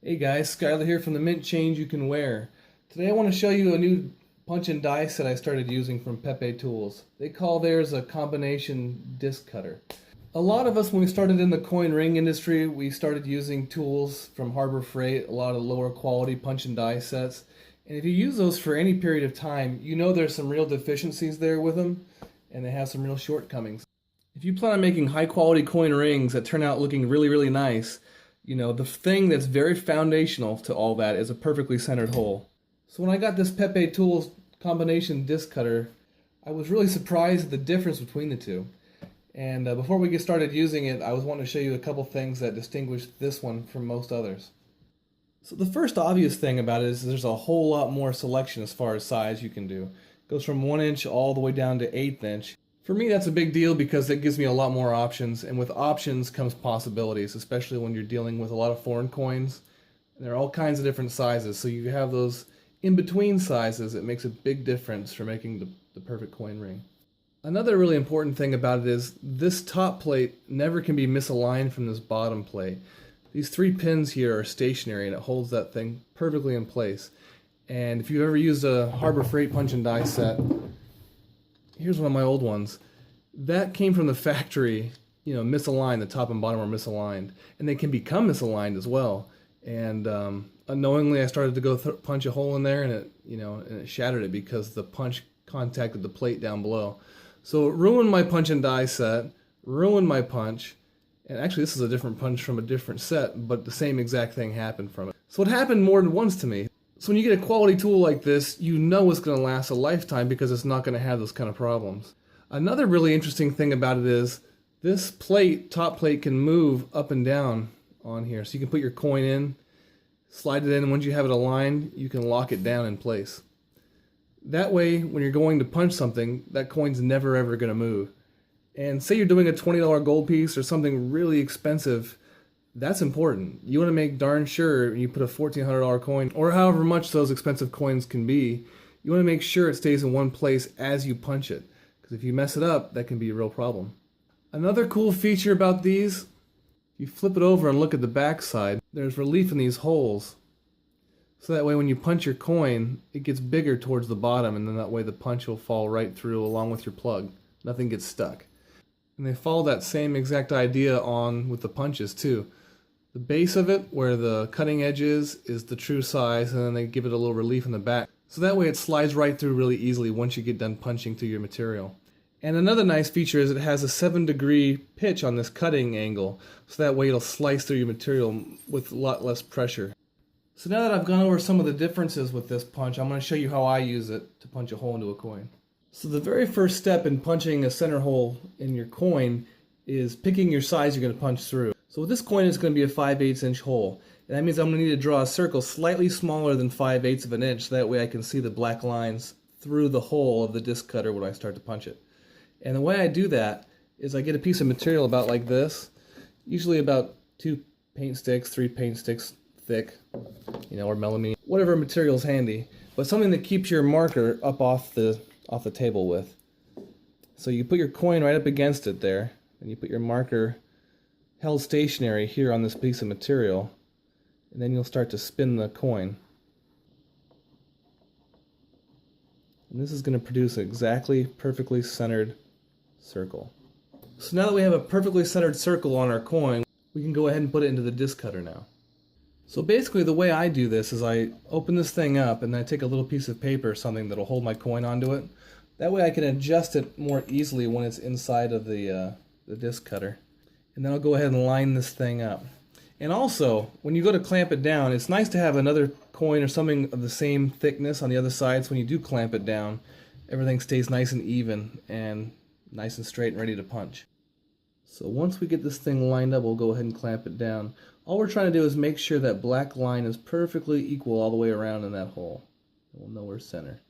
Hey guys, Skylar here from the Mint Change You Can Wear. Today I want to show you a new punch and die set I started using from Pepe Tools. They call theirs a combination disc cutter. A lot of us, when we started in the coin ring industry, we started using tools from Harbor Freight, a lot of lower quality punch and die sets. And if you use those for any period of time, you know there's some real deficiencies there with them, and they have some real shortcomings. If you plan on making high quality coin rings that turn out looking really nice, you know, the thing that's very foundational to all that is a perfectly centered hole. So when I got this Pepe Tools combination disc cutter, I was really surprised at the difference between the two. And before we get started using it, I was wanting to show you a couple things that distinguish this one from most others. So the first obvious thing about it is there's a whole lot more selection as far as size you can do. It goes from 1 inch all the way down to 1/8 inch. For me, that's a big deal because it gives me a lot more options, and with options comes possibilities, especially when you're dealing with a lot of foreign coins. And there are all kinds of different sizes, so you have those in-between sizes. It makes a big difference for making the perfect coin ring. Another really important thing about it is this top plate never can be misaligned from this bottom plate. These 3 pins here are stationary, and it holds that thing perfectly in place. And if you've ever used a Harbor Freight punch and die set, here's one of my old ones. That came from the factory, you know, misaligned. The top and bottom are misaligned. And they can become misaligned as well. And unknowingly, I started to go punch a hole in there, and it shattered it because the punch contacted the plate down below. So it ruined my punch and die set, ruined my punch. And actually, this is a different punch from a different set, but the same exact thing happened from it. So it happened more than once to me. So when you get a quality tool like this, you know it's going to last a lifetime because it's not going to have those kind of problems. Another really interesting thing about it is this plate, top plate, can move up and down on here. So you can put your coin in, slide it in, and once you have it aligned, you can lock it down in place. That way, when you're going to punch something, that coin's never ever going to move. And say you're doing a $20 gold piece or something really expensive, that's important. You want to make darn sure you put a $1,400 coin, or however much those expensive coins can be, you want to make sure it stays in one place as you punch it. Because if you mess it up, that can be a real problem. Another cool feature about these, you flip it over and look at the back side, there's relief in these holes. So that way when you punch your coin, it gets bigger towards the bottom, and then that way the punch will fall right through along with your plug. Nothing gets stuck. And they follow that same exact idea on with the punches too. The base of it, where the cutting edge is the true size, and then they give it a little relief in the back. So that way it slides right through really easily once you get done punching through your material. And another nice feature is it has a 7-degree pitch on this cutting angle, so that way it'll slice through your material with a lot less pressure. So now that I've gone over some of the differences with this punch, I'm going to show you how I use it to punch a hole into a coin. So the very first step in punching a center hole in your coin is picking your size you're going to punch through. So with this coin, it's going to be a 5/8 inch hole. And that means I'm going to need to draw a circle slightly smaller than 5/8 of an inch, so that way I can see the black lines through the hole of the disc cutter when I start to punch it. And the way I do that is I get a piece of material about like this, usually about 2 paint sticks, 3 paint sticks thick, or melamine, whatever material's handy, but something that keeps your marker up off the table with. So you put your coin right up against it there, and you put your marker held stationary here on this piece of material, and then you'll start to spin the coin. And this is going to produce an exactly perfectly centered circle. So now that we have a perfectly centered circle on our coin, we can go ahead and put it into the disc cutter now. So basically the way I do this is I open this thing up and then I take a little piece of paper or something that'll hold my coin onto it. That way I can adjust it more easily when it's inside of the disc cutter. And then I'll go ahead and line this thing up. And also, when you go to clamp it down, it's nice to have another coin or something of the same thickness on the other side, so when you do clamp it down, everything stays nice and even and nice and straight and ready to punch. So once we get this thing lined up, we'll go ahead and clamp it down. All we're trying to do is make sure that black line is perfectly equal all the way around in that hole. We'll know where center.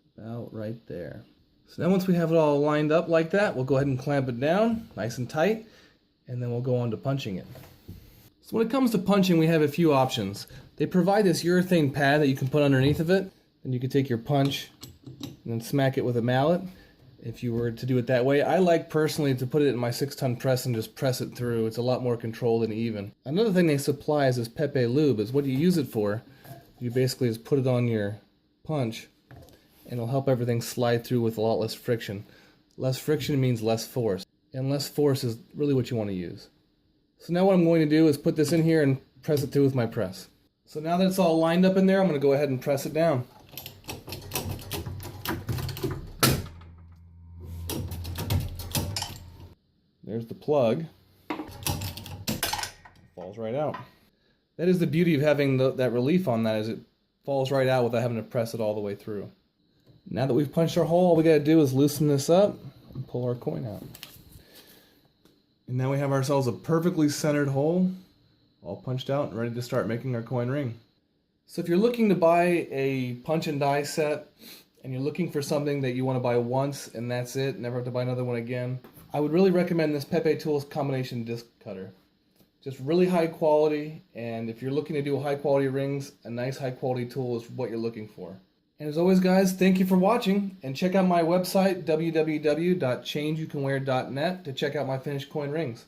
It's about right there. So now once we have it all lined up like that, we'll go ahead and clamp it down nice and tight, and then we'll go on to punching it. So when it comes to punching, we have a few options. They provide this urethane pad that you can put underneath of it, and you can take your punch and then smack it with a mallet. if you were to do it that way. I like personally to put it in my 6-ton press and just press it through. It's a lot more controlled and even. Another thing they supply is this Pepe lube. Is what you use it for. You basically just put it on your punch and it'll help everything slide through with a lot less friction. Less friction means less force, and less force is really what you want to use. So now what I'm going to do is put this in here and press it through with my press. So now that it's all lined up in there, I'm going to go ahead and press it down. There's the plug. Falls right out. That is the beauty of having that relief on that, is it falls right out without having to press it all the way through. Now that we've punched our hole, all we got to do is loosen this up and pull our coin out. And now we have ourselves a perfectly centered hole, all punched out and ready to start making our coin ring. So if you're looking to buy a punch and die set, and you're looking for something that you want to buy once and that's it, never have to buy another one again, I would really recommend this Pepe Tools combination disc cutter. Just really high quality, and if you're looking to do high quality rings, a nice high quality tool is what you're looking for. And as always guys, thank you for watching, and check out my website www.changeyoucanwear.net to check out my finished coin rings.